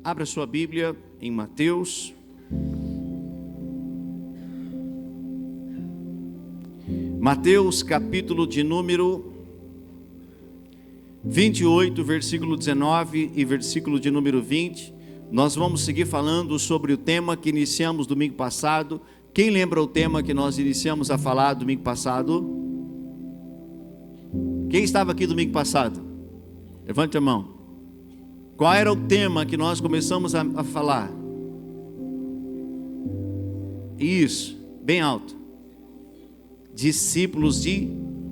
Abra sua Bíblia em Mateus. Mateus capítulo de número 28, versículo 19 e versículo de número 20. Nós vamos seguir falando sobre o tema que iniciamos domingo passado. Quem lembra o tema que nós iniciamos a falar domingo passado? Quem estava aqui domingo passado? Levante a mão. Qual era o tema que nós começamos a falar? Isso, bem alto. Discípulos de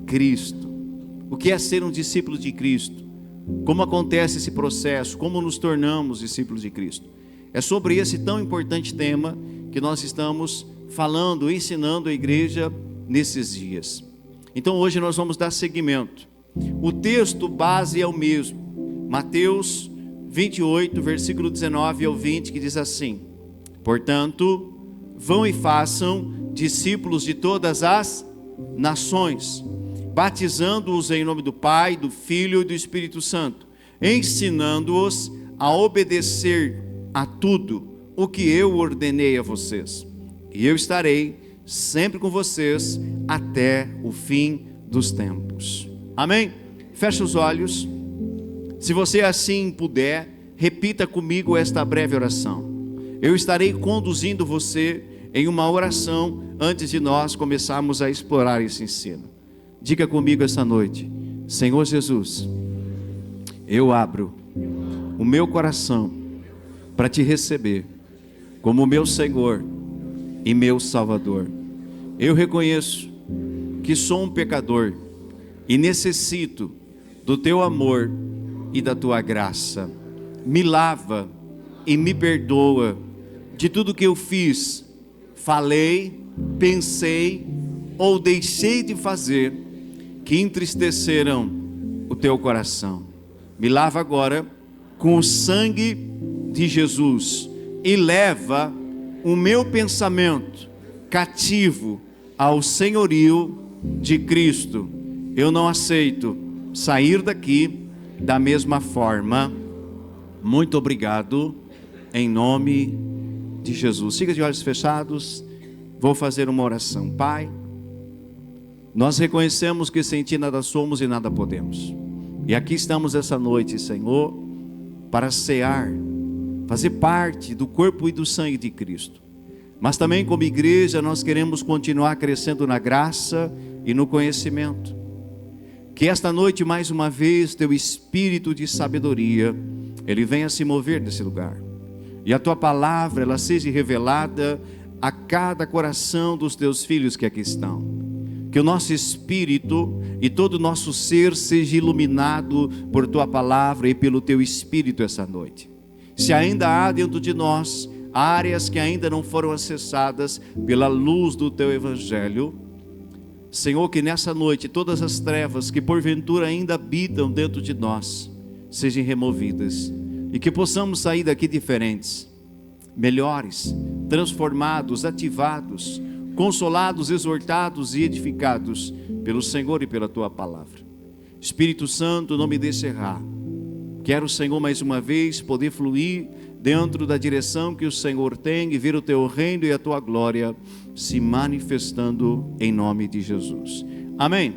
Cristo. O que é ser um discípulo de Cristo? Como acontece esse processo? Como nos tornamos discípulos de Cristo? É sobre esse tão importante tema que nós estamos falando, ensinando a igreja nesses dias. Então hoje nós vamos dar seguimento. O texto base é o mesmo. Mateus 28, versículo 19 ao 20, que diz assim: portanto, vão e façam discípulos de todas as nações, batizando-os em nome do Pai, do Filho e do Espírito Santo, ensinando-os a obedecer a tudo o que eu ordenei a vocês. E eu estarei sempre com vocês até o fim dos tempos. Amém? Feche os olhos. Se você assim puder, repita comigo esta breve oração. Eu estarei conduzindo você em uma oração antes de nós começarmos a explorar esse ensino. Diga comigo essa noite: Senhor Jesus, eu abro o meu coração para te receber como meu Senhor e meu Salvador. Eu reconheço que sou um pecador e necessito do teu amor e da tua graça. Me lava e me perdoa de tudo que eu fiz, falei, pensei ou deixei de fazer que entristeceram o teu coração. Me lava agora com o sangue de Jesus e leva o meu pensamento cativo ao senhorio de Cristo. Eu não aceito sair daqui da mesma forma. Muito obrigado, em nome de Jesus. Siga de olhos fechados. Vou fazer uma oração. Pai, nós reconhecemos que sem ti nada somos e nada podemos. E aqui estamos essa noite, Senhor, para cear, fazer parte do corpo e do sangue de Cristo. Mas também como igreja nós queremos continuar crescendo na graça e no conhecimento. Que esta noite mais uma vez teu espírito de sabedoria, ele venha se mover nesse lugar. E a tua palavra, ela seja revelada a cada coração dos teus filhos que aqui estão. Que o nosso espírito e todo o nosso ser seja iluminado por tua palavra e pelo teu espírito essa noite. Se ainda há dentro de nós áreas que ainda não foram acessadas pela luz do teu evangelho, Senhor, que nessa noite todas as trevas que porventura ainda habitam dentro de nós sejam removidas e que possamos sair daqui diferentes, melhores, transformados, ativados, consolados, exortados e edificados pelo Senhor e pela tua palavra. Espírito Santo, não me deixe errar. Quero, Senhor, mais uma vez poder fluir dentro da direção que o Senhor tem e ver o teu reino e a tua glória se manifestando em nome de Jesus. Amém?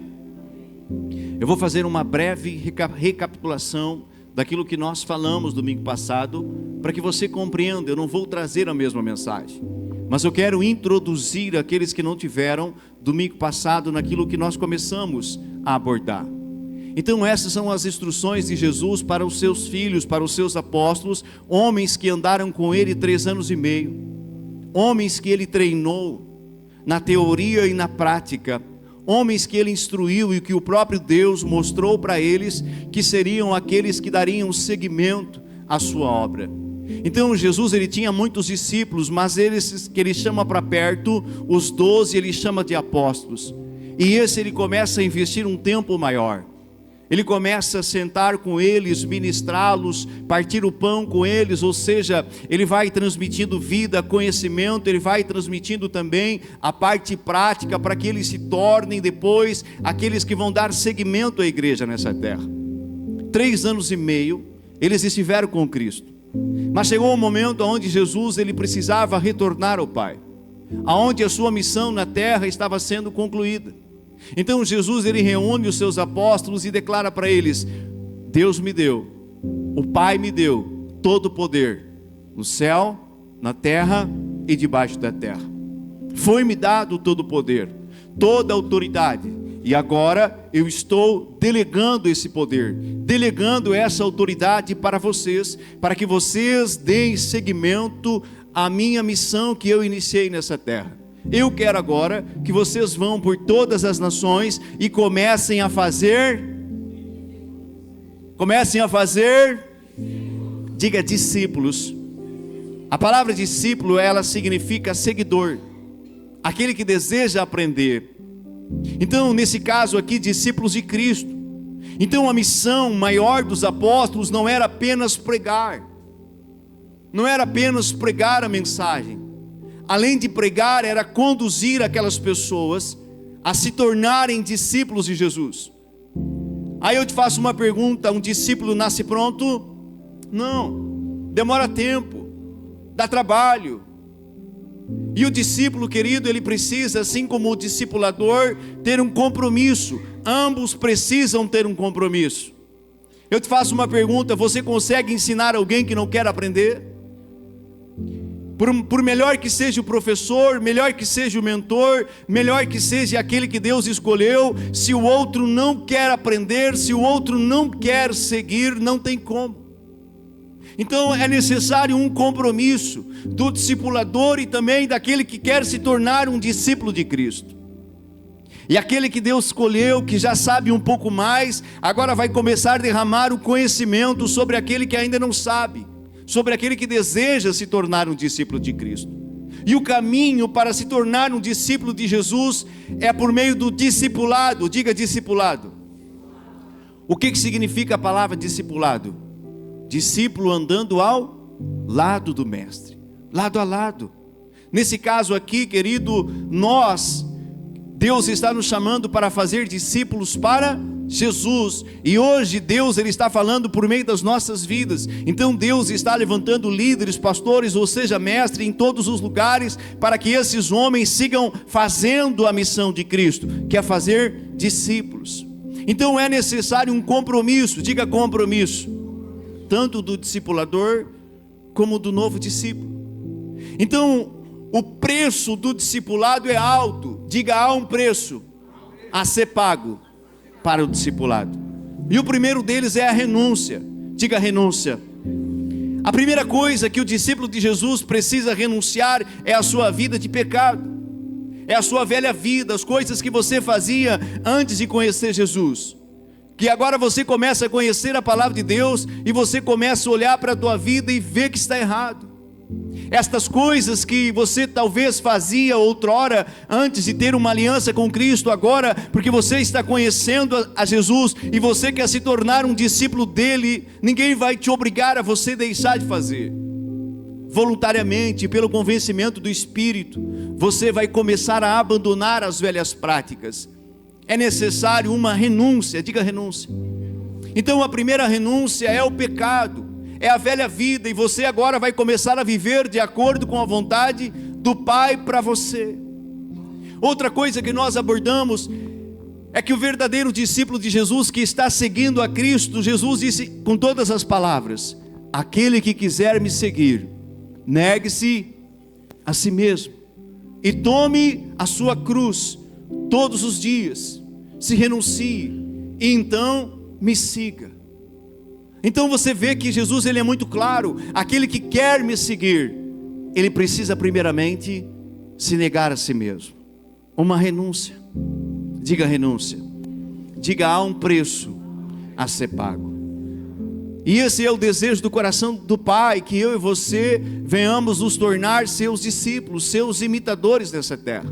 Eu vou fazer uma breve recapitulação daquilo que nós falamos domingo passado, para que você compreenda. Eu não vou trazer a mesma mensagem, mas eu quero introduzir aqueles que não tiveram domingo passado naquilo que nós começamos a abordar. Então essas são as instruções de Jesus para os seus filhos, para os seus apóstolos, homens que andaram com ele 3 anos e meio, homens que ele treinou na teoria e na prática, homens que ele instruiu e que o próprio Deus mostrou para eles que seriam aqueles que dariam seguimento à sua obra. Então Jesus, ele tinha muitos discípulos, mas eles que ele chama para perto, os 12 ele chama de apóstolos, e esse ele começa a investir um tempo maior. Ele começa a sentar com eles, ministrá-los, partir o pão com eles, ou seja, ele vai transmitindo vida, conhecimento, ele vai transmitindo também a parte prática para que eles se tornem depois aqueles que vão dar seguimento à igreja nessa terra. 3 anos e meio eles estiveram com Cristo. Mas chegou um momento onde Jesus ele precisava retornar ao Pai, aonde a sua missão na terra estava sendo concluída. Então Jesus ele reúne os seus apóstolos e declara para eles: Deus me deu, o Pai me deu todo o poder no céu, na terra e debaixo da terra. Foi-me dado todo o poder, toda a autoridade, e agora eu estou delegando esse poder, delegando essa autoridade para vocês, para que vocês deem seguimento à minha missão que eu iniciei nessa terra. Eu quero agora que vocês vão por todas as nações e comecem a fazer, diga discípulos. A palavra discípulo, ela significa seguidor, aquele que deseja aprender. Então, nesse caso aqui, discípulos de Cristo. Então, a missão maior dos apóstolos não era apenas pregar, não era apenas pregar a mensagem. Além de pregar, era conduzir aquelas pessoas a se tornarem discípulos de Jesus. Aí eu te faço uma pergunta: um discípulo nasce pronto? Não, demora tempo, dá trabalho. E o discípulo, querido, ele precisa, assim como o discipulador, ter um compromisso. Ambos precisam ter um compromisso. Eu te faço uma pergunta: você consegue ensinar alguém que não quer aprender? Por melhor que seja o professor, melhor que seja o mentor, melhor que seja aquele que Deus escolheu, se o outro não quer aprender, se o outro não quer seguir, não tem como. Então é necessário um compromisso do discipulador e também daquele que quer se tornar um discípulo de Cristo. E aquele que Deus escolheu, que já sabe um pouco mais, agora vai começar a derramar o conhecimento sobre aquele que ainda não sabe, sobre aquele que deseja se tornar um discípulo de Cristo. E o caminho para se tornar um discípulo de Jesus é por meio do discipulado. Diga discipulado. O que significa a palavra discipulado? Discípulo andando ao lado do mestre, lado a lado. Nesse caso aqui, querido, Deus está nos chamando para fazer discípulos para Jesus, e hoje Deus ele está falando por meio das nossas vidas. Então Deus está levantando líderes, pastores, ou seja, mestre em todos os lugares, para que esses homens sigam fazendo a missão de Cristo, que é fazer discípulos. Então é necessário um compromisso, diga compromisso, tanto do discipulador como do novo discípulo. Então o preço do discipulado é alto, diga há um preço a ser pago para o discipulado. E o primeiro deles é a renúncia. Diga renúncia. A primeira coisa que o discípulo de Jesus precisa renunciar é a sua vida de pecado, é a sua velha vida, as coisas que você fazia antes de conhecer Jesus, que agora você começa a conhecer a palavra de Deus e você começa a olhar para a tua vida e ver que está errado. Estas coisas que você talvez fazia outrora, antes de ter uma aliança com Cristo, agora, porque você está conhecendo a Jesus, e você quer se tornar um discípulo dele, ninguém vai te obrigar a você deixar de fazer. Voluntariamente, pelo convencimento do Espírito, você vai começar a abandonar as velhas práticas. É necessário uma renúncia, diga renúncia. Então a primeira renúncia é o pecado, é a velha vida, e você agora vai começar a viver de acordo com a vontade do Pai para você. Outra coisa que nós abordamos é que o verdadeiro discípulo de Jesus, que está seguindo a Cristo, Jesus disse com todas as palavras: aquele que quiser me seguir, negue-se a si mesmo e tome a sua cruz todos os dias, se renuncie e então me siga. Então você vê que Jesus ele é muito claro: aquele que quer me seguir, ele precisa primeiramente se negar a si mesmo. Uma renúncia. Diga renúncia. Diga há um preço a ser pago. E esse é o desejo do coração do Pai, que eu e você venhamos nos tornar seus discípulos, seus imitadores nessa terra.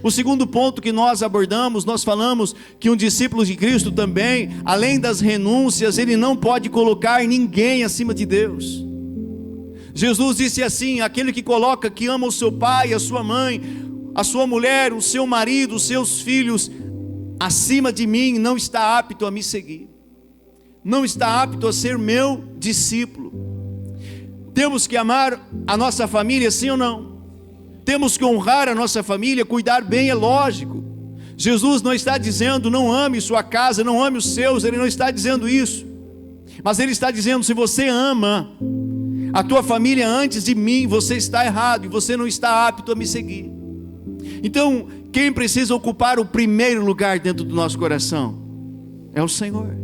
O segundo ponto que nós abordamos, nós falamos que um discípulo de Cristo também, além das renúncias, ele não pode colocar ninguém acima de Deus. Jesus disse assim: aquele que coloca, que ama o seu pai, a sua mãe, a sua mulher, o seu marido, os seus filhos, acima de mim, não está apto a me seguir, não está apto a ser meu discípulo. Temos que amar a nossa família, sim ou não? Temos que honrar a nossa família, cuidar bem, é lógico. Jesus não está dizendo não ame sua casa, não ame os seus, Ele não está dizendo isso. Mas Ele está dizendo, se você ama a tua família antes de mim, você está errado e você não está apto a me seguir. Então, quem precisa ocupar o primeiro lugar dentro do nosso coração é o Senhor.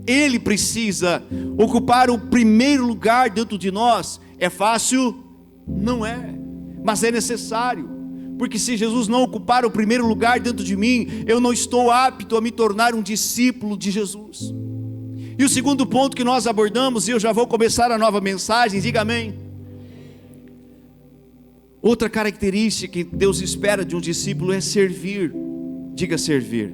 Ele precisa ocupar o primeiro lugar dentro de nós. É fácil? Não é, mas é necessário, porque se Jesus não ocupar o primeiro lugar dentro de mim, eu não estou apto a me tornar um discípulo de Jesus. E o segundo ponto que nós abordamos, e eu já vou começar a nova mensagem, diga amém. Outra característica que Deus espera de um discípulo é servir. Diga servir.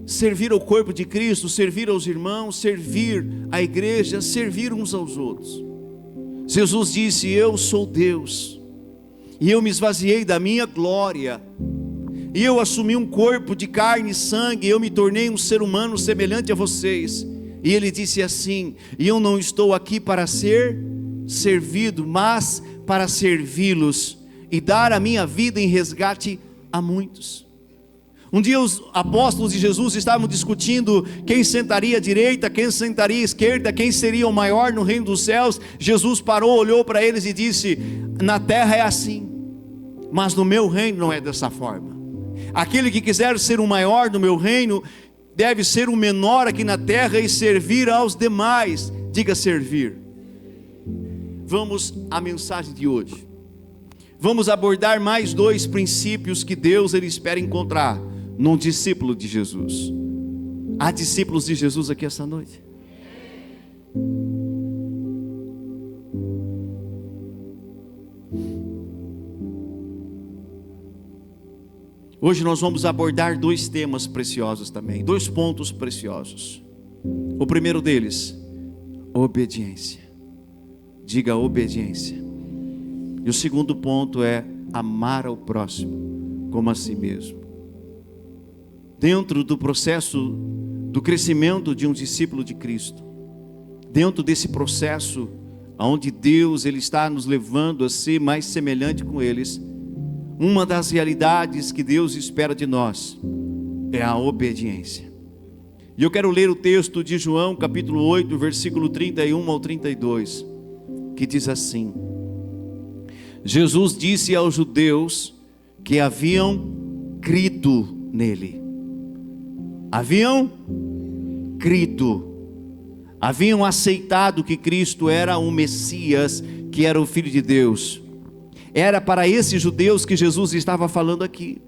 Servir ao corpo de Cristo, servir aos irmãos, servir à igreja, servir uns aos outros. Jesus disse, eu sou Deus, e eu me esvaziei da minha glória, e eu assumi um corpo de carne e sangue, e eu me tornei um ser humano semelhante a vocês. E Ele disse assim, e eu não estou aqui para ser servido, mas para servi-los, e dar a minha vida em resgate a muitos. Um dia os apóstolos de Jesus estavam discutindo quem sentaria à direita, quem sentaria à esquerda, quem seria o maior no reino dos céus. Jesus parou, olhou para eles e disse, na terra é assim, mas no meu reino não é dessa forma. Aquele que quiser ser o maior no meu reino, deve ser o menor aqui na terra e servir aos demais. Diga servir. Vamos à mensagem de hoje. Vamos abordar mais 2 princípios que Deus Ele espera encontrar num discípulo de Jesus. Há discípulos de Jesus aqui essa noite? Hoje nós vamos abordar 2 temas preciosos também, 2 pontos preciosos. O primeiro deles, obediência. Diga obediência. E o segundo ponto é amar ao próximo como a si mesmo. Dentro do processo do crescimento de um discípulo de Cristo, dentro desse processo onde Deus Ele está nos levando a ser mais semelhante com eles, uma das realidades que Deus espera de nós é a obediência. E eu quero ler o texto de João capítulo 8, versículo 31 ao 32, que diz assim: Jesus disse aos judeus que haviam crido nele. Haviam crido, haviam aceitado que Cristo era o Messias, que era o Filho de Deus. Era para esses judeus que Jesus estava falando aqui,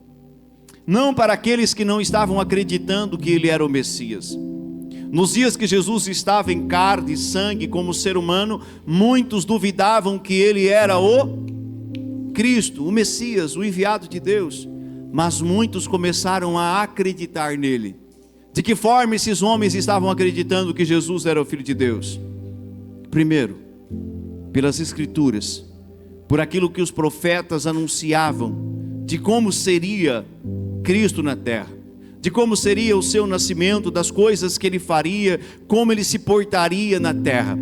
não para aqueles que não estavam acreditando que Ele era o Messias. Nos dias que Jesus estava em carne e sangue como ser humano, muitos duvidavam que Ele era o Cristo, o Messias, o enviado de Deus. Mas muitos começaram a acreditar nele. De que forma esses homens estavam acreditando que Jesus era o Filho de Deus? Primeiro, pelas Escrituras, por aquilo que os profetas anunciavam, de como seria Cristo na terra, de como seria o seu nascimento, das coisas que Ele faria, como Ele se portaria na terra.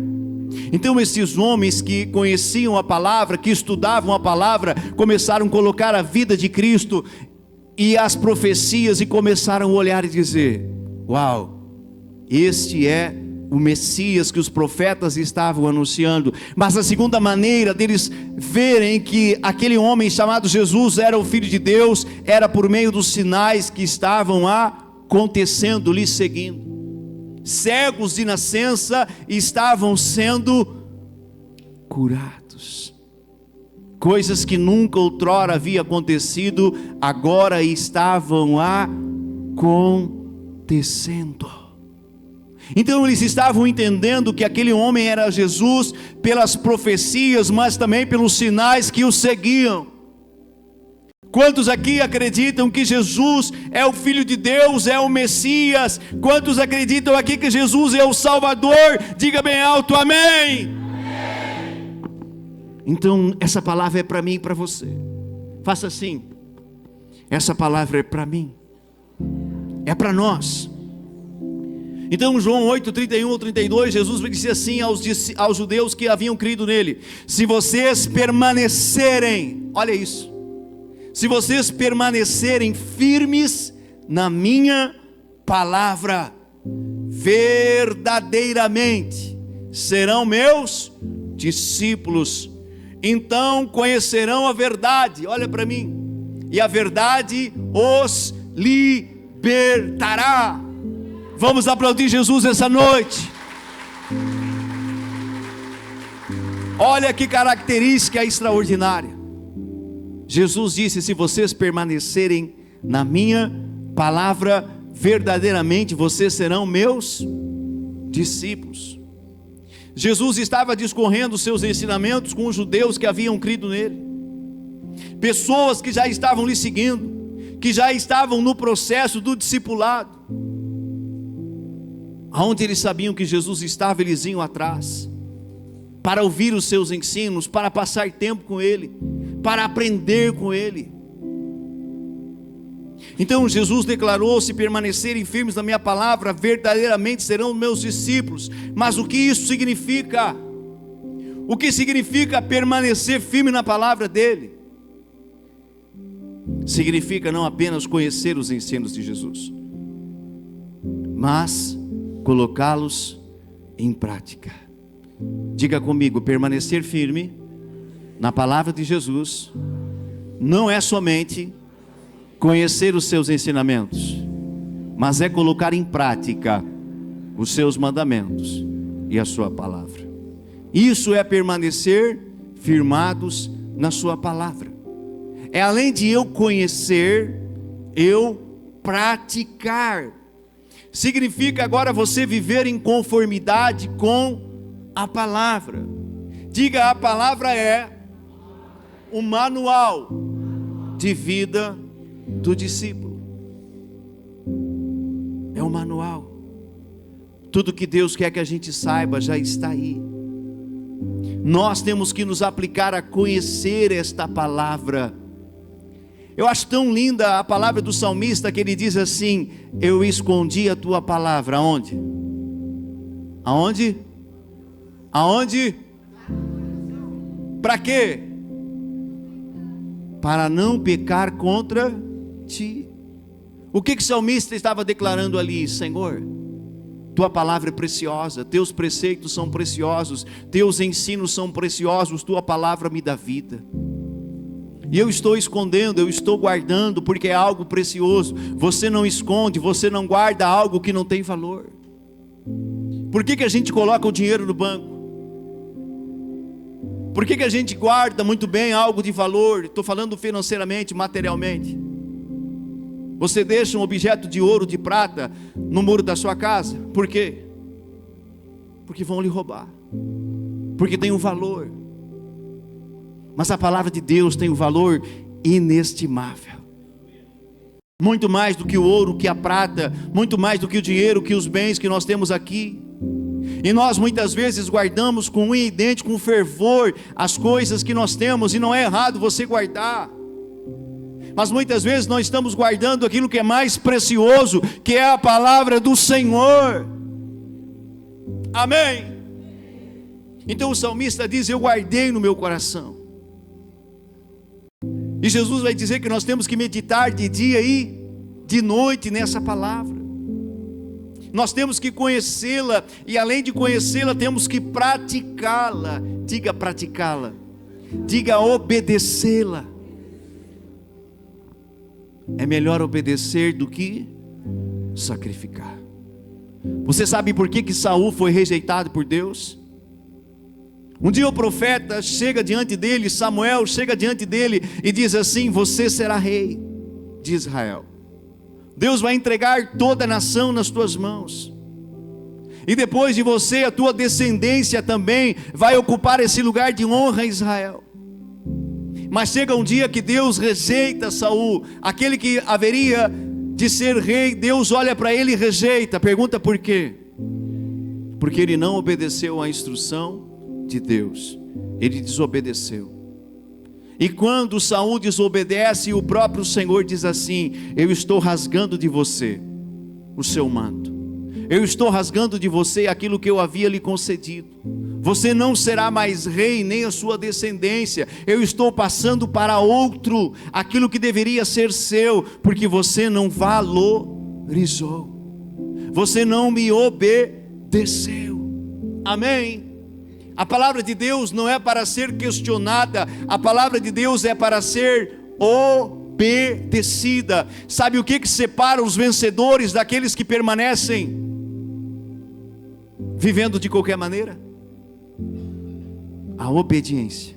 Então esses homens que conheciam a palavra, que estudavam a palavra, começaram a colocar a vida de Cristo e as profecias e começaram a olhar e dizer: uau, este é o Messias que os profetas estavam anunciando. Mas a segunda maneira deles verem que aquele homem chamado Jesus era o Filho de Deus, era por meio dos sinais que estavam acontecendo, lhe seguindo. Cegos de nascença estavam sendo curados. Coisas que nunca outrora havia acontecido, agora estavam acontecendo. Então eles estavam entendendo que aquele homem era Jesus pelas profecias, mas também pelos sinais que o seguiam. Quantos aqui acreditam que Jesus é o Filho de Deus, é o Messias? Quantos acreditam aqui que Jesus é o Salvador? Diga bem alto, amém! Amém. Então essa palavra é para mim e para você. Faça assim: essa palavra é para mim, é para nós. Então João 8, 31 ou 32, Jesus disse assim aos judeus que haviam crido nele: se vocês permanecerem, olha isso, se vocês permanecerem firmes na minha palavra, verdadeiramente serão meus discípulos, então conhecerão a verdade, olha para mim, e a verdade os libertará. Vamos aplaudir Jesus essa noite. Olha que característica extraordinária. Jesus disse: se vocês permanecerem na minha palavra, verdadeiramente vocês serão meus discípulos. Jesus estava discorrendo seus ensinamentos com os judeus que haviam crido nele, pessoas que já estavam lhe seguindo, que já estavam no processo do discipulado, aonde eles sabiam que Jesus estava, eles iam atrás, para ouvir os seus ensinos, para passar tempo com ele, para aprender com ele. Então Jesus declarou: se permanecerem firmes na minha palavra, verdadeiramente serão meus discípulos. Mas o que isso significa? O que significa permanecer firme na palavra dele? Significa não apenas conhecer os ensinos de Jesus, mas colocá-los em prática. Diga comigo: permanecer firme na palavra de Jesus não é somente conhecer os seus ensinamentos, mas é colocar em prática os seus mandamentos e a sua palavra. Isso é permanecer firmados na sua palavra. É além de eu conhecer, eu praticar. Significa agora você viver em conformidade com a palavra. Diga: a palavra é o manual de vida do discípulo. É o manual. Tudo que Deus quer que a gente saiba já está aí. Nós temos que nos aplicar a conhecer esta palavra. Eu acho tão linda a palavra do salmista, que ele diz assim: eu escondi a tua palavra. Aonde? Aonde? Aonde? Para quê? Para não pecar contra ti. O que o salmista estava declarando ali? Senhor, tua palavra é preciosa, teus preceitos são preciosos, teus ensinos são preciosos, tua palavra me dá vida. E eu estou escondendo, eu estou guardando, porque é algo precioso. Você não esconde, você não guarda algo que não tem valor. Por que a gente coloca o dinheiro no banco? Por que a gente guarda muito bem algo de valor? Estou falando financeiramente, materialmente. Você deixa um objeto de ouro, de prata, no muro da sua casa. Por quê? Porque vão lhe roubar. Porque tem um valor. Mas a palavra de Deus tem um valor inestimável. Muito mais do que o ouro, que a prata, muito mais do que o dinheiro, que os bens que nós temos aqui. E nós muitas vezes guardamos com unha e dente, com fervor, as coisas que nós temos, e não é errado você guardar. Mas muitas vezes nós estamos guardando aquilo que é mais precioso, que é a palavra do Senhor. Amém? Então o salmista diz: eu guardei no meu coração. E Jesus vai dizer que nós temos que meditar de dia e de noite nessa palavra. Nós temos que conhecê-la, e além de conhecê-la, temos que praticá-la. Diga praticá-la. Diga obedecê-la. É melhor obedecer do que sacrificar. Você sabe por que Saul foi rejeitado por Deus? Um dia o profeta chega diante dele, Samuel chega diante dele e diz assim: você será rei de Israel. Deus vai entregar toda a nação nas tuas mãos. E depois de você, a tua descendência também vai ocupar esse lugar de honra em Israel. Mas chega um dia que Deus rejeita Saul, aquele que haveria de ser rei. Deus olha para ele e rejeita. Pergunta por quê? Porque ele não obedeceu à instrução de Deus. Ele desobedeceu. E quando Saul desobedece, o próprio Senhor diz assim: eu estou rasgando de você o seu manto, eu estou rasgando de você aquilo que eu havia lhe concedido. Você não será mais rei, nem a sua descendência. Eu estou passando para outro aquilo que deveria ser seu, porque você não valorizou, você não me obedeceu. Amém? A palavra de Deus não é para ser questionada, a palavra de Deus é para ser obedecida. Sabe o que separa os vencedores daqueles que permanecem vivendo de qualquer maneira? A obediência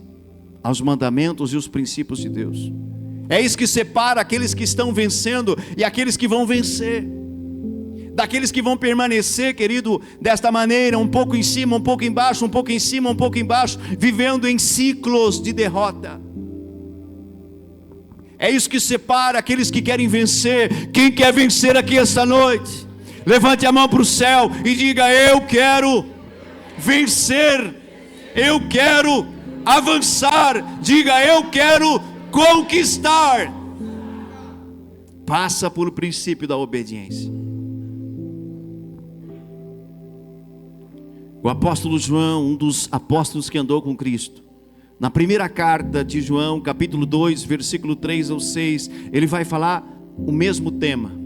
aos mandamentos e os princípios de Deus. É isso que separa aqueles que estão vencendo e aqueles que vão vencer, daqueles que vão permanecer, querido, desta maneira, um pouco em cima, um pouco embaixo, um pouco em cima, um pouco embaixo, vivendo em ciclos de derrota. É isso que separa aqueles que querem vencer. Quem quer vencer aqui esta noite? Levante a mão para o céu e diga: eu quero vencer, eu quero avançar. Diga: eu quero conquistar. Passa por o princípio da obediência. O apóstolo João, um dos apóstolos que andou com Cristo, na primeira carta de João, capítulo 2, versículo 3 ao 6, ele vai falar o mesmo tema.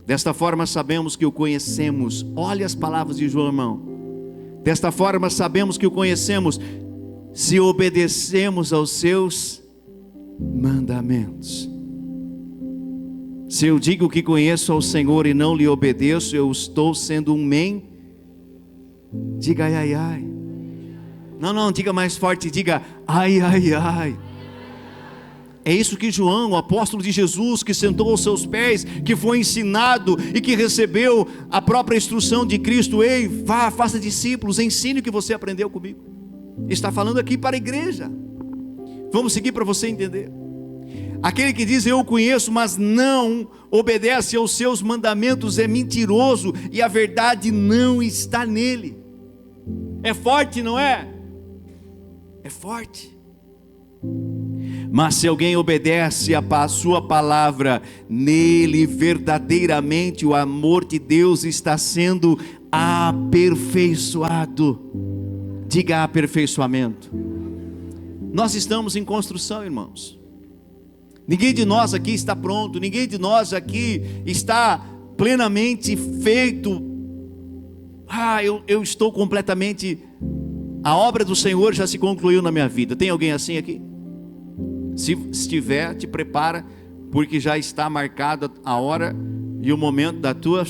Desta forma sabemos que o conhecemos. Olha as palavras de João, irmão. Desta forma sabemos que o conhecemos, se obedecemos aos seus mandamentos. Se eu digo que conheço ao Senhor e não lhe obedeço, eu estou sendo um diga ai, ai, ai. Não, diga mais forte, diga ai, ai, ai. É isso que João, o apóstolo de Jesus, que sentou aos seus pés, que foi ensinado e que recebeu a própria instrução de Cristo: ei, vá, faça discípulos, ensine o que você aprendeu comigo. Está falando aqui para a igreja. Vamos seguir para você entender. Aquele que diz eu conheço, mas não obedece aos seus mandamentos, é mentiroso e a verdade não está nele. É forte, não é? É forte. Mas se alguém obedece a sua palavra, nele verdadeiramente o amor de Deus está sendo aperfeiçoado. Diga aperfeiçoamento. Nós estamos em construção, irmãos. Ninguém de nós aqui está pronto, ninguém de nós aqui está plenamente feito. Eu estou completamente, a obra do Senhor já se concluiu na minha vida. Tem alguém assim aqui? Se estiver, te prepara, porque já está marcada a hora e o momento da tua,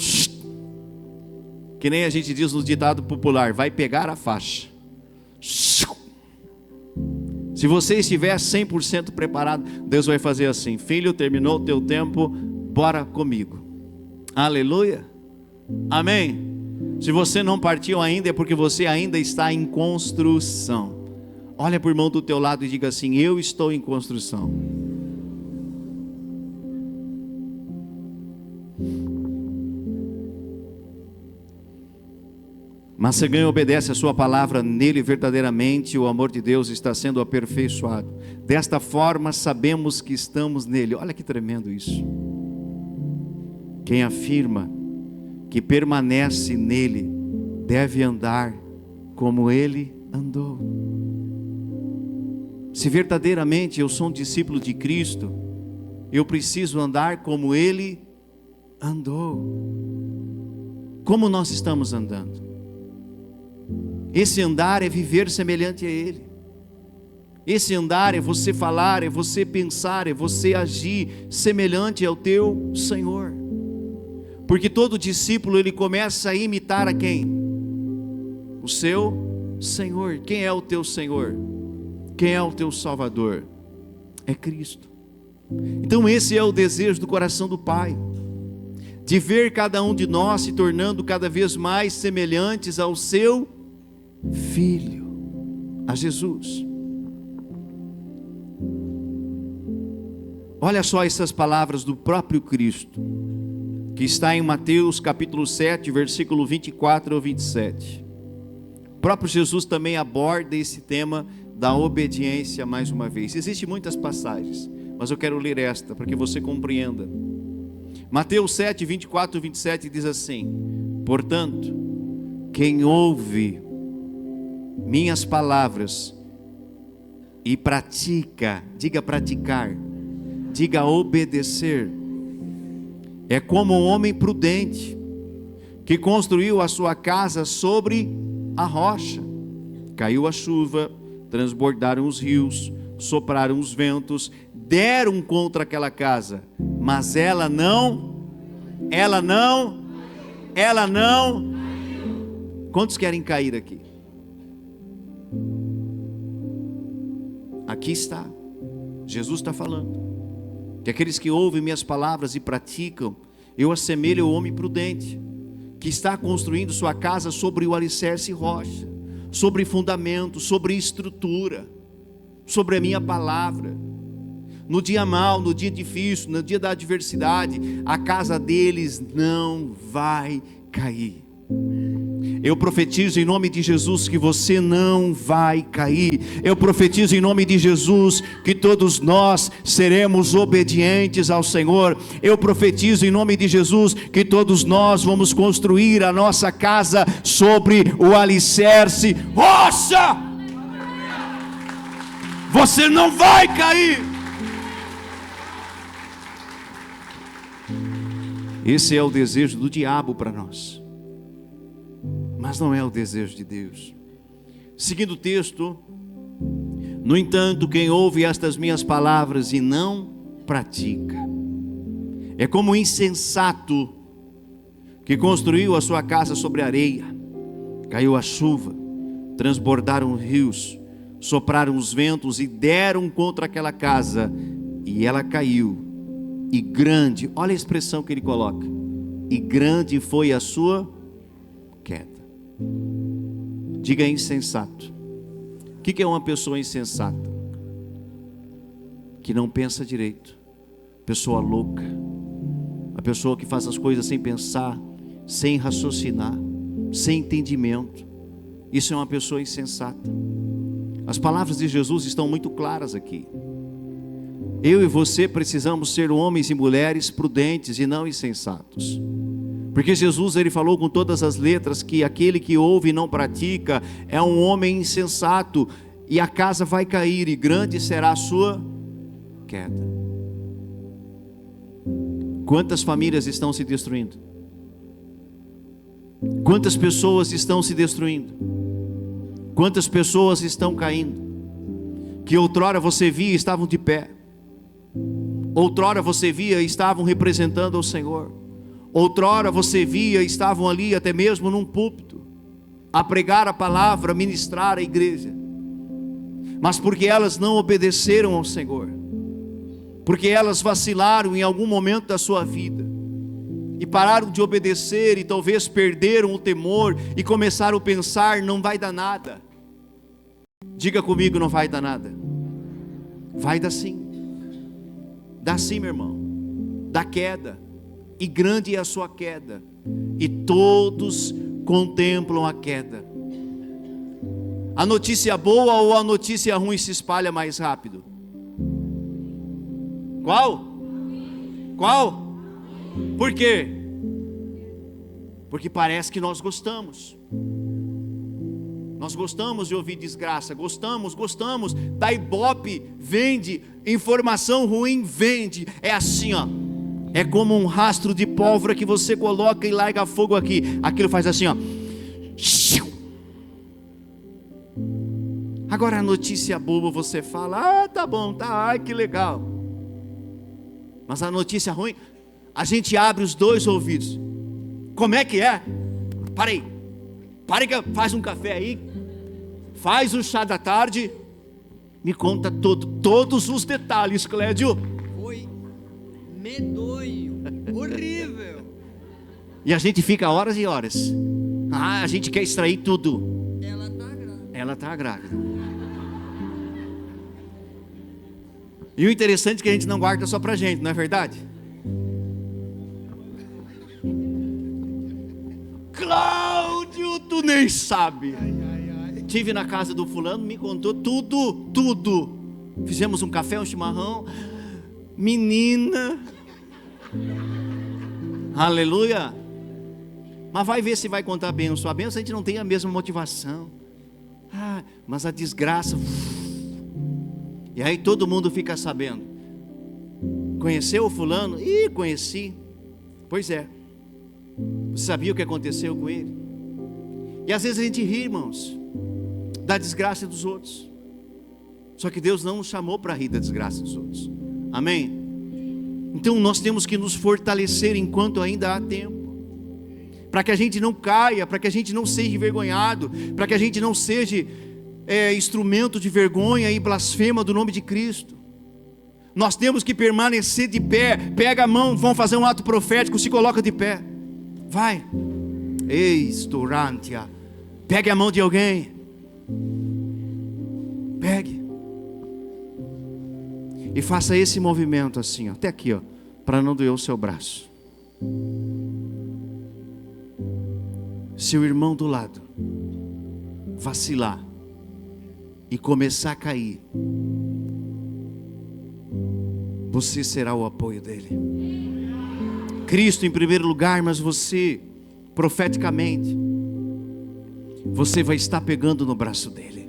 que nem a gente diz no ditado popular, vai pegar a faixa. Se você estiver 100% preparado, Deus vai fazer assim: filho, terminou o teu tempo, bora comigo. Aleluia, amém. Se você não partiu ainda, é porque você ainda está em construção. Olha para o irmão do teu lado e diga assim: eu estou em construção. Mas se alguém obedece a sua palavra, nele verdadeiramente o amor de Deus está sendo aperfeiçoado. Desta forma sabemos que estamos nele. Olha que tremendo isso. Quem afirma que permanece nele deve andar como ele andou. Se verdadeiramente eu sou um discípulo de Cristo, eu preciso andar como ele andou. Como nós estamos andando? Esse andar é viver semelhante a ele. Esse andar é você falar, é você pensar, é você agir semelhante ao teu Senhor. Porque todo discípulo ele começa a imitar a quem? O seu Senhor. Quem é o teu Senhor? Quem é o teu Salvador? É Cristo. Então esse é o desejo do coração do Pai, de ver cada um de nós se tornando cada vez mais semelhantes ao seu Filho, a Jesus. Olha só essas palavras do próprio Cristo, que está em Mateus capítulo 7, versículo 24 ao 27. O próprio Jesus também aborda esse tema da obediência mais uma vez. Existem muitas passagens, mas eu quero ler esta para que você compreenda. Mateus 7, 24 e 27 diz assim: portanto, quem ouve minhas palavras e pratica, diga praticar, diga obedecer, é como um homem prudente que construiu a sua casa sobre a rocha. Caiu a chuva, transbordaram os rios, sopraram os ventos, deram contra aquela casa, mas ela não. Quantos querem cair aqui? Aqui está, Jesus está falando que aqueles que ouvem minhas palavras e praticam, eu assemelho ao homem prudente, que está construindo sua casa sobre o alicerce rocha, sobre fundamento, sobre estrutura, sobre a minha palavra. No dia mau, no dia difícil, no dia da adversidade, a casa deles não vai cair. Eu profetizo em nome de Jesus que você não vai cair. Eu profetizo em nome de Jesus que todos nós seremos obedientes ao Senhor. Eu profetizo em nome de Jesus que todos nós vamos construir a nossa casa sobre o alicerce rocha. Você não vai cair. Esse é o desejo do diabo para nós, mas não é o desejo de Deus. Seguindo o texto: no entanto, quem ouve estas minhas palavras e não pratica, é como um insensato que construiu a sua casa sobre areia. Caiu a chuva, transbordaram os rios, sopraram os ventos e deram contra aquela casa, e ela caiu. E grande, olha a expressão que ele coloca: e grande foi a sua queda. Diga insensato. O que é uma pessoa insensata? Que não pensa direito. Pessoa louca. A pessoa que faz as coisas sem pensar, sem raciocinar, sem entendimento. Isso é uma pessoa insensata. As palavras de Jesus estão muito claras aqui. Eu e você precisamos ser homens e mulheres prudentes e não insensatos. Porque Jesus, ele falou com todas as letras que aquele que ouve e não pratica é um homem insensato, e a casa vai cair e grande será a sua queda. Quantas famílias estão se destruindo? Quantas pessoas estão se destruindo? Quantas pessoas estão caindo? Que outrora você via estavam de pé, outrora você via estavam representando ao Senhor, outrora você via estavam ali até mesmo num púlpito a pregar a palavra, a ministrar a igreja, mas porque elas não obedeceram ao Senhor, porque elas vacilaram em algum momento da sua vida e pararam de obedecer, e talvez perderam o temor e começaram a pensar: não vai dar nada. Diga comigo: não vai dar nada. Vai dar sim. Dá sim, meu irmão. Dá queda, e grande é a sua queda, e todos contemplam a queda. A notícia boa ou a notícia ruim se espalha mais rápido? Qual? Por quê? Porque parece que nós gostamos. Nós gostamos de ouvir desgraça, gostamos, da Ibope vende, informação ruim vende, é assim ó, é como um rastro de pólvora que você coloca e larga fogo aqui, aquilo faz assim ó. Agora a notícia boa você fala: ah, tá bom, tá, ai que legal. Mas a notícia ruim, a gente abre os dois ouvidos. Como é que é? Para que faz um café aí, faz um chá da tarde, me conta todos os detalhes, Clédio. Foi medonho, horrível. E a gente fica horas e horas. A gente quer extrair tudo. Ela está grávida. E o interessante é que a gente não guarda só pra gente, não é verdade? Cláudio, tu nem sabe. Tive na casa do fulano, me contou tudo. Fizemos um café, um chimarrão. Menina, Aleluia. Mas vai ver se vai contar a bênção. A bênção a gente não tem a mesma motivação. Mas a desgraça. E aí todo mundo fica sabendo. Conheceu o fulano? Ih, conheci. Pois é. Você sabia o que aconteceu com ele? E às vezes a gente ri, irmãos, da desgraça dos outros. Só que Deus não nos chamou para rir da desgraça dos outros. Amém? Então nós temos que nos fortalecer enquanto ainda há tempo. Para que a gente não caia, para que a gente não seja envergonhado, para que a gente não seja instrumento de vergonha e blasfema do nome de Cristo. Nós temos que permanecer de pé. Pega a mão, vamos fazer um ato profético, se coloca de pé. Vai. Eis-turantia. Pegue a mão de alguém. Pegue. E faça esse movimento assim, ó, até aqui, ó, para não doer o seu braço. Se o irmão do lado vacilar e começar a cair, você será o apoio dele. Cristo em primeiro lugar, mas você, profeticamente, você vai estar pegando no braço dele.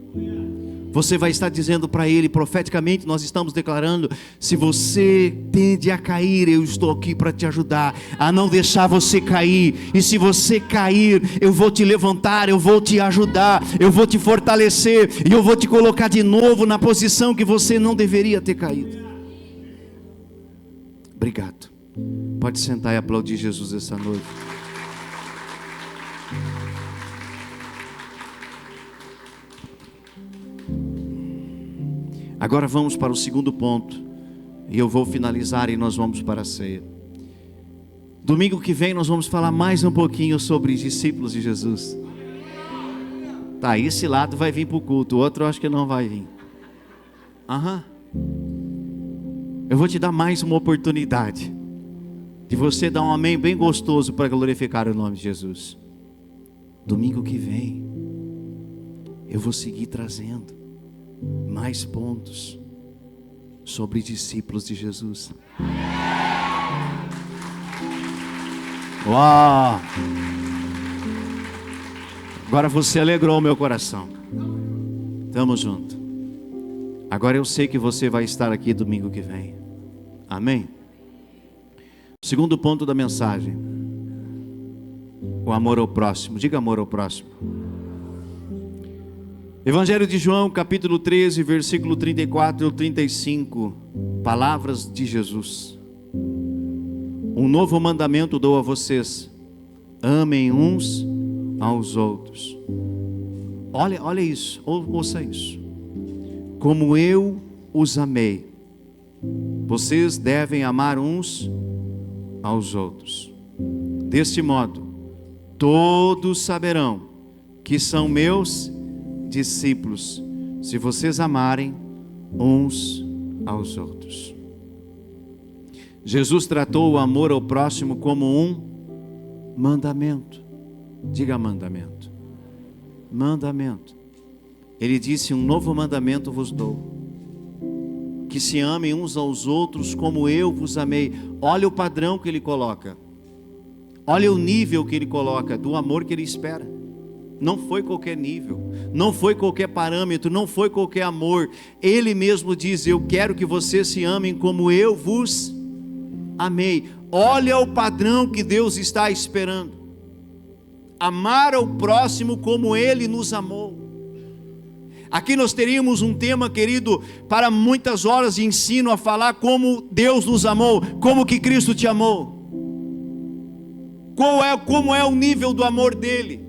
Você vai estar dizendo para ele, profeticamente, nós estamos declarando: se você tende a cair, eu estou aqui para te ajudar a não deixar você cair. E se você cair, eu vou te levantar, eu vou te ajudar, eu vou te fortalecer, e eu vou te colocar de novo na posição que você não deveria ter caído. Obrigado. Pode sentar e aplaudir Jesus essa noite. Agora vamos para o segundo ponto, e eu vou finalizar e nós vamos para a ceia. Domingo que vem nós vamos falar mais um pouquinho sobre discípulos de Jesus. Tá, esse lado vai vir para o culto, o outro eu acho que não vai vir. Eu vou te dar mais uma oportunidade de você dar um amém bem gostoso para glorificar o nome de Jesus. Domingo que vem eu vou seguir trazendo mais pontos sobre discípulos de Jesus. Uau! Agora você alegrou o meu coração. Tamo junto. Agora eu sei que você vai estar aqui domingo que vem. Amém? Segundo ponto da mensagem: o amor ao próximo. Diga amor ao próximo. Evangelho de João, capítulo 13, versículo 34 e 35. Palavras de Jesus: um novo mandamento dou a vocês: amem uns aos outros. Olha isso, ouça isso. Como eu os amei, vocês devem amar uns aos outros. Deste modo, todos saberão que são meus discípulos, se vocês amarem uns aos outros. Jesus tratou o amor ao próximo como um mandamento. Diga mandamento. Mandamento. Ele disse: um novo mandamento vos dou, que se amem uns aos outros como eu vos amei. Olha o padrão que ele coloca, olha o nível que ele coloca do amor que ele espera. Não foi qualquer nível, não foi qualquer parâmetro, não foi qualquer amor. Ele mesmo diz: eu quero que vocês se amem como eu vos amei. Olha o padrão que Deus está esperando: amar ao próximo como Ele nos amou. Aqui nós teríamos um tema, querido, para muitas horas de ensino, a falar como Deus nos amou, como que Cristo te amou, como é o nível do amor dele,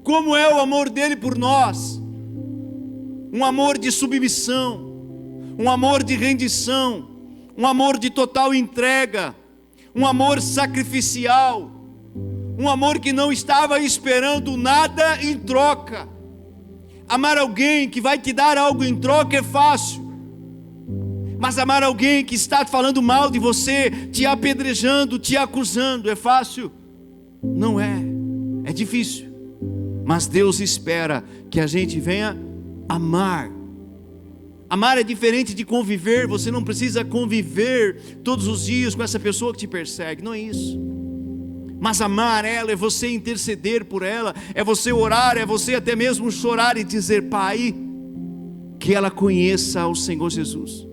como é o amor dele por nós. Um amor de submissão, um amor de rendição, um amor de total entrega, um amor sacrificial, um amor que não estava esperando nada em troca. Amar alguém que vai te dar algo em troca é fácil, mas amar alguém que está falando mal de você, te apedrejando, te acusando, é fácil? Não é, é difícil. Mas Deus espera que a gente venha amar Amar é diferente de conviver. Você não precisa conviver todos os dias com essa pessoa que te persegue, não é isso. Mas amar ela é você interceder por ela, é você orar, é você até mesmo chorar e dizer: Pai, que ela conheça o Senhor Jesus.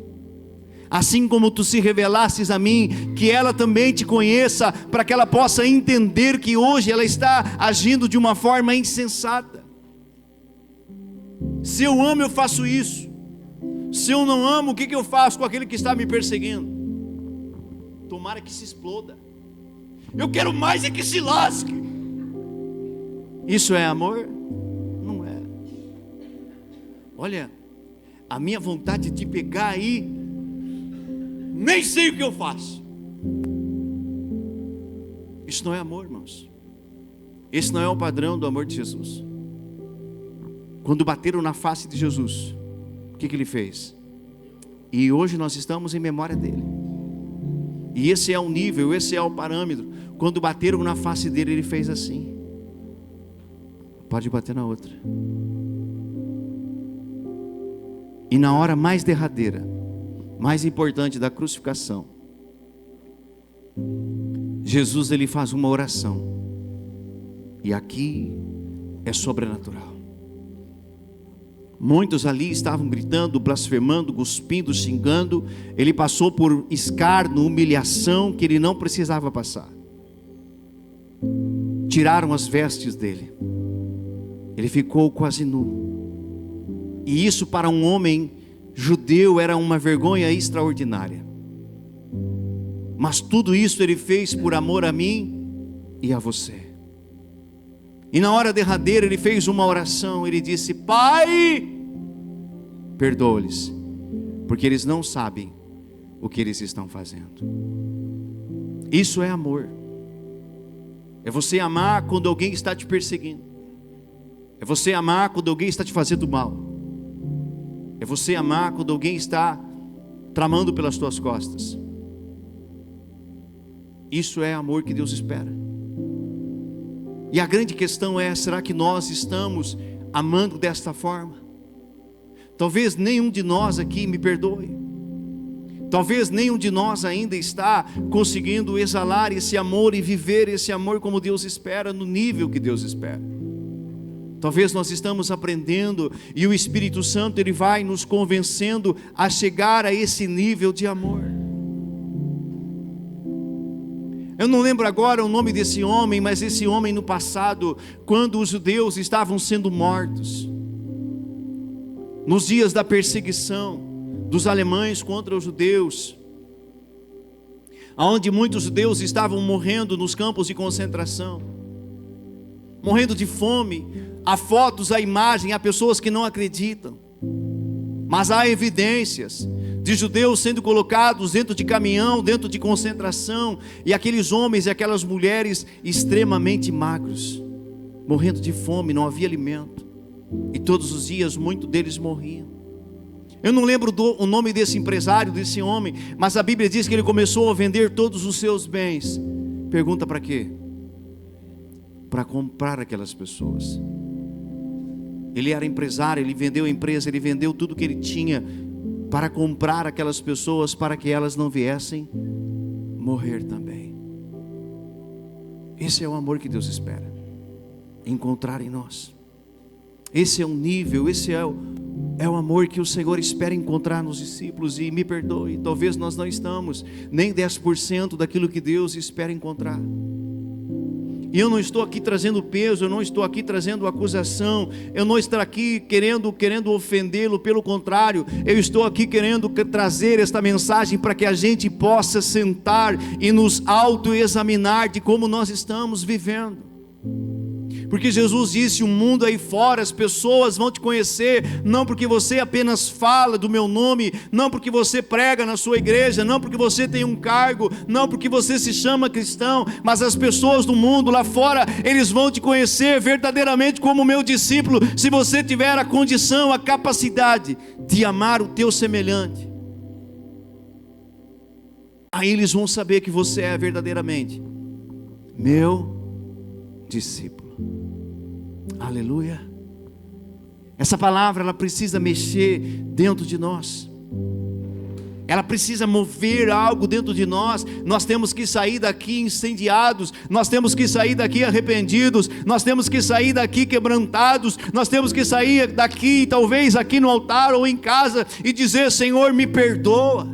Assim como tu se revelastes a mim, que ela também te conheça, para que ela possa entender que hoje ela está agindo de uma forma insensata. Se eu amo, eu faço isso. Se eu não amo, o que eu faço com aquele que está me perseguindo? Tomara que se exploda. Eu quero mais é que se lasque. Isso é amor? Não é. Olha, a minha vontade de pegar aí, nem sei o que eu faço. Isso não é amor, irmãos. Esse não é o padrão do amor de Jesus. Quando bateram na face de Jesus, o que ele fez? E hoje nós estamos em memória dele. E esse é o nível, esse é o parâmetro. Quando bateram na face dele, ele fez assim. Pode bater na outra. E na hora mais derradeira, mais importante da crucificação, Jesus ele faz uma oração. E aqui é sobrenatural. Muitos ali estavam gritando, blasfemando, cuspindo, xingando. Ele passou por escárnio, humilhação que ele não precisava passar. Tiraram as vestes dele. Ele ficou quase nu. E isso para um homem judeu era uma vergonha extraordinária. Mas tudo isso ele fez por amor a mim e a você. E na hora derradeira ele fez uma oração. Ele disse: Pai, perdoa-lhes, porque eles não sabem o que eles estão fazendo. Isso é amor. É você amar quando alguém está te perseguindo. É você amar quando alguém está te fazendo mal. É você amar quando alguém está tramando pelas tuas costas. Isso é amor que Deus espera. E a grande questão é: será que nós estamos amando desta forma? Talvez nenhum de nós aqui, me perdoe, talvez nenhum de nós ainda está conseguindo exalar esse amor e viver esse amor como Deus espera, no nível que Deus espera. Talvez nós estamos aprendendo e o Espírito Santo ele vai nos convencendo a chegar a esse nível de amor. Eu não lembro agora o nome desse homem, mas esse homem no passado, quando os judeus estavam sendo mortos, nos dias da perseguição dos alemães contra os judeus, onde muitos judeus estavam morrendo nos campos de concentração, morrendo de fome. Há fotos, há imagem, há pessoas que não acreditam, mas há evidências de judeus sendo colocados dentro de caminhão, dentro de concentração, e aqueles homens e aquelas mulheres extremamente magros, morrendo de fome, não havia alimento, e todos os dias muitos deles morriam. Eu não lembro o nome desse empresário, desse homem, mas a Bíblia diz que ele começou a vender todos os seus bens. Pergunta para quê? Para comprar aquelas pessoas. Ele era empresário, ele vendeu a empresa, ele vendeu tudo que ele tinha para comprar aquelas pessoas, para que elas não viessem morrer também. Esse é o amor que Deus espera encontrar em nós. Esse é um nível, esse é o amor que o Senhor espera encontrar nos discípulos. E me perdoe, talvez nós não estamos nem 10% daquilo que Deus espera encontrar. E eu não estou aqui trazendo peso, eu não estou aqui trazendo acusação, eu não estou aqui querendo ofendê-lo, pelo contrário, eu estou aqui querendo trazer esta mensagem para que a gente possa sentar e nos autoexaminar de como nós estamos vivendo. Porque Jesus disse: o mundo aí fora, as pessoas vão te conhecer, não porque você apenas fala do meu nome, não porque você prega na sua igreja, não porque você tem um cargo, não porque você se chama cristão, mas as pessoas do mundo lá fora, eles vão te conhecer verdadeiramente como meu discípulo, se você tiver a condição, a capacidade de amar o teu semelhante. Aí eles vão saber que você é verdadeiramente meu discípulo. Aleluia. Essa palavra, ela precisa mexer dentro de nós. Ela precisa mover algo dentro de nós. Nós temos que sair daqui incendiados, nós temos que sair daqui arrependidos, nós temos que sair daqui quebrantados, nós temos que sair daqui, talvez aqui no altar ou em casa, e dizer: Senhor, me perdoa,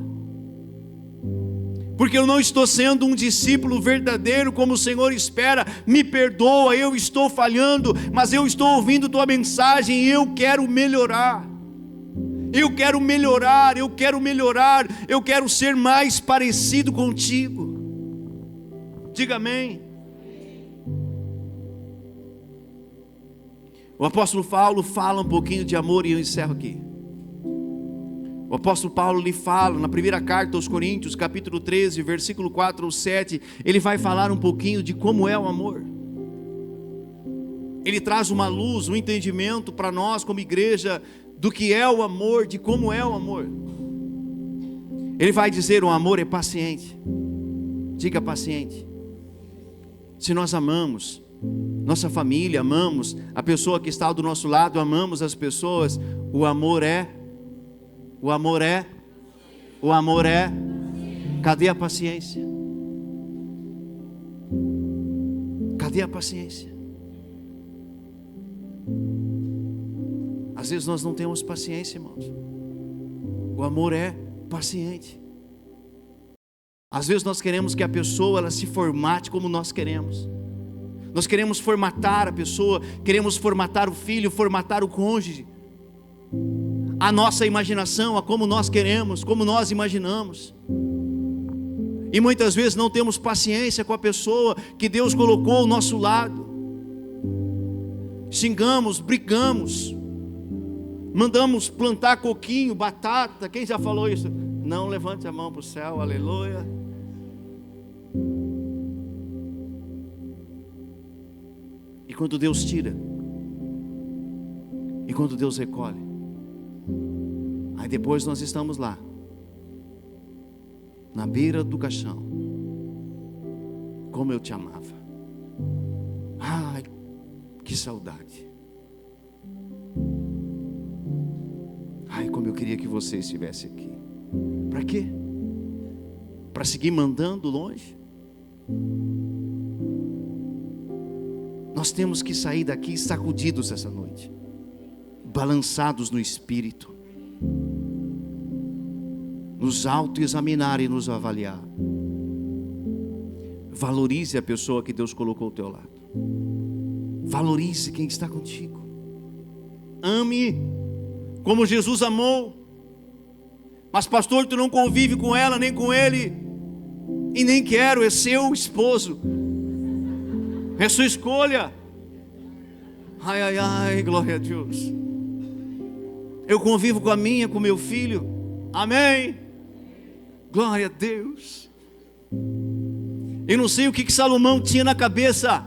porque eu não estou sendo um discípulo verdadeiro como o Senhor espera. Me perdoa, eu estou falhando, mas eu estou ouvindo tua mensagem e eu quero melhorar. Eu quero melhorar, eu quero melhorar, eu quero ser mais parecido contigo. Diga amém. O apóstolo Paulo fala um pouquinho de amor e eu encerro aqui. O apóstolo Paulo lhe fala na primeira carta aos Coríntios, capítulo 13, versículo 4 ou 7, ele vai falar um pouquinho de como é o amor. Ele traz uma luz, um entendimento para nós como igreja, do que é o amor, de como é o amor. Ele vai dizer: o amor é paciente. Diga paciente. Se nós amamos nossa família, amamos a pessoa que está do nosso lado, amamos as pessoas, o amor é. Cadê a paciência? Cadê a paciência? Às vezes nós não temos paciência, irmãos. O amor é paciente. Às vezes nós queremos que a pessoa ela se formate como nós queremos. Nós queremos formatar a pessoa, queremos formatar o filho, formatar o cônjuge. A nossa imaginação, a como nós queremos, como nós imaginamos. E muitas vezes não temos paciência com a pessoa que Deus colocou ao nosso lado. Xingamos, brigamos. Mandamos plantar coquinho, batata. Quem já falou isso? Não levante a mão para o céu, aleluia. E quando Deus tira, e quando Deus recolhe, aí depois nós estamos lá, na beira do caixão. Como eu te amava. Ai, que saudade. Ai, como eu queria que você estivesse aqui. Para quê? Para seguir mandando longe? Nós temos que sair daqui sacudidos essa noite, balançados no espírito, nos autoexaminar e nos avaliar. Valorize a pessoa que Deus colocou ao teu lado. Valorize quem está contigo. Ame como Jesus amou. Mas pastor, tu não convive com ela nem com ele. E nem quero, é seu esposo, é sua escolha. Ai, ai, ai, glória a Deus. Eu convivo com a minha, com meu filho. Amém. Glória a Deus. Eu não sei o que Salomão tinha na cabeça.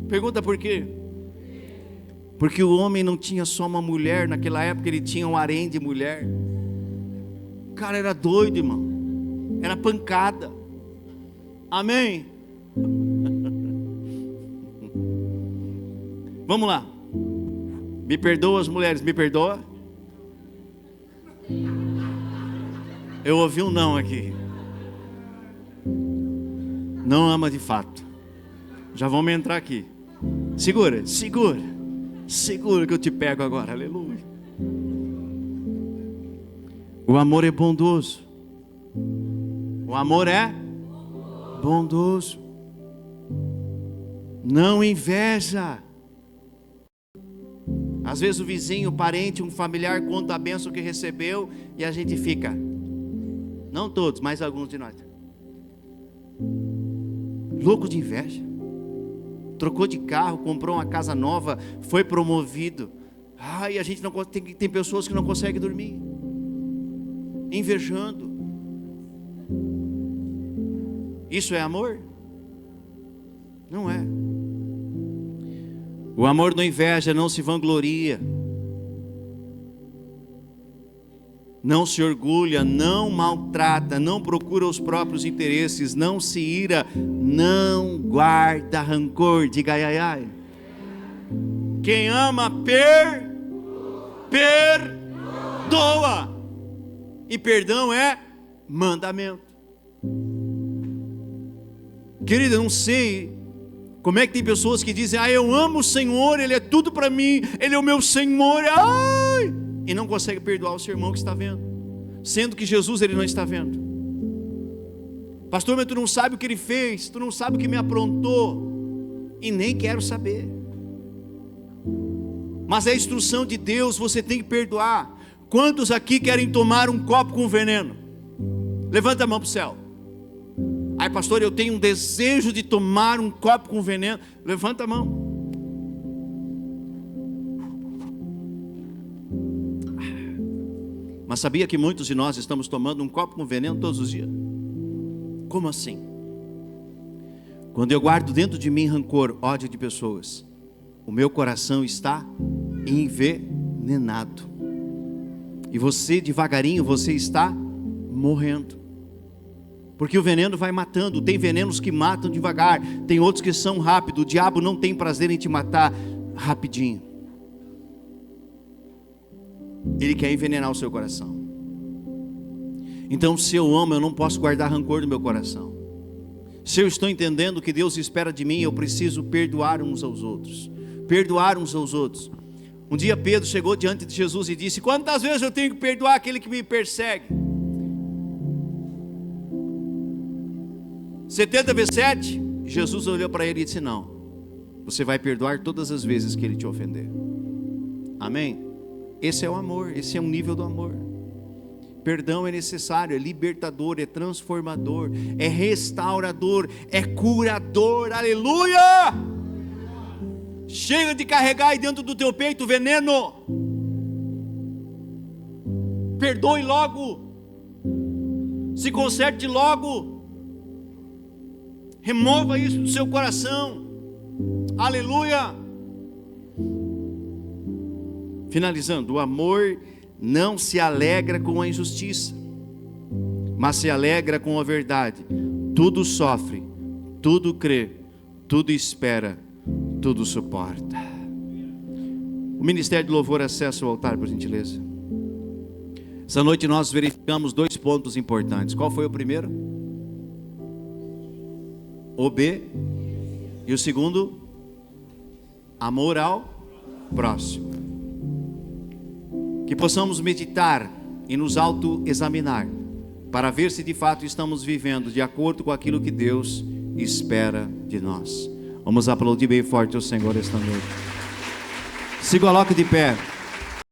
Pergunta por quê? Porque o homem não tinha só uma mulher. Naquela época ele tinha um harém de mulher. O cara era doido, irmão. Era pancada. Amém. Vamos lá. Me perdoa as mulheres, me perdoa. Eu ouvi um não aqui. Não ama de fato. Já vamos entrar aqui. Segura, segura. Segura que eu te pego agora, aleluia. O amor é bondoso. O amor é bondoso. Não inveja. Às vezes o vizinho, o parente, um familiar conta a bênção que recebeu e a gente fica. Não todos, mas alguns de nós. Louco de inveja. Trocou de carro, comprou uma casa nova, foi promovido. Ai, a gente não tem pessoas que não conseguem dormir, invejando. Isso é amor? Não é. O amor não inveja, não se vangloria, não se orgulha, não maltrata, não procura os próprios interesses, não se ira, não guarda rancor. Diga ai, ai, ai. Quem ama perdoa. E perdão é mandamento. Querido, eu não sei como é que tem pessoas que dizem: eu amo o Senhor, Ele é tudo para mim, Ele é o meu Senhor, ai! E não consegue perdoar o seu irmão que está vendo, sendo que Jesus Ele não está vendo. Pastor, mas tu não sabe o que Ele fez, tu não sabe o que me aprontou, e nem quero saber. Mas é a instrução de Deus, você tem que perdoar. Quantos aqui querem tomar um copo com veneno? Levanta a mão para o céu. Ai, pastor, eu tenho um desejo de tomar um copo com veneno. Levanta a mão. Mas sabia que muitos de nós estamos tomando um copo com veneno todos os dias? Como assim? Quando eu guardo dentro de mim rancor, ódio de pessoas, o meu coração está envenenado. E você, devagarinho, você está morrendo. Porque o veneno vai matando. Tem venenos que matam devagar, tem outros que são rápidos. O diabo não tem prazer em te matar rapidinho. Ele quer envenenar o seu coração. Então, se eu amo, eu não posso guardar rancor no meu coração. Se eu estou entendendo o que Deus espera de mim, eu preciso perdoar uns aos outros. Perdoar uns aos outros. Um dia Pedro chegou diante de Jesus e disse: quantas vezes eu tenho que perdoar aquele que me persegue? 70 vezes 7? Jesus olhou para ele e disse: não, você vai perdoar todas as vezes que ele te ofender. Amém? Esse é o amor, esse é um nível do amor. Perdão é necessário, é libertador, é transformador, é restaurador, é curador. Aleluia! Chega de carregar aí dentro do teu peito veneno. Perdoe logo. Se conserte logo. Remova isso do seu coração. Aleluia. Finalizando, o amor não se alegra com a injustiça, mas se alegra com a verdade. Tudo sofre, tudo crê, tudo espera, tudo suporta. O Ministério de Louvor, acessa o altar, por gentileza. Essa noite nós verificamos 2 pontos importantes. Qual foi o primeiro? E o segundo? Amor ao próximo. Que possamos meditar e nos autoexaminar, para ver se de fato estamos vivendo de acordo com aquilo que Deus espera de nós. Vamos aplaudir bem forte o Senhor esta noite. Se coloque de pé.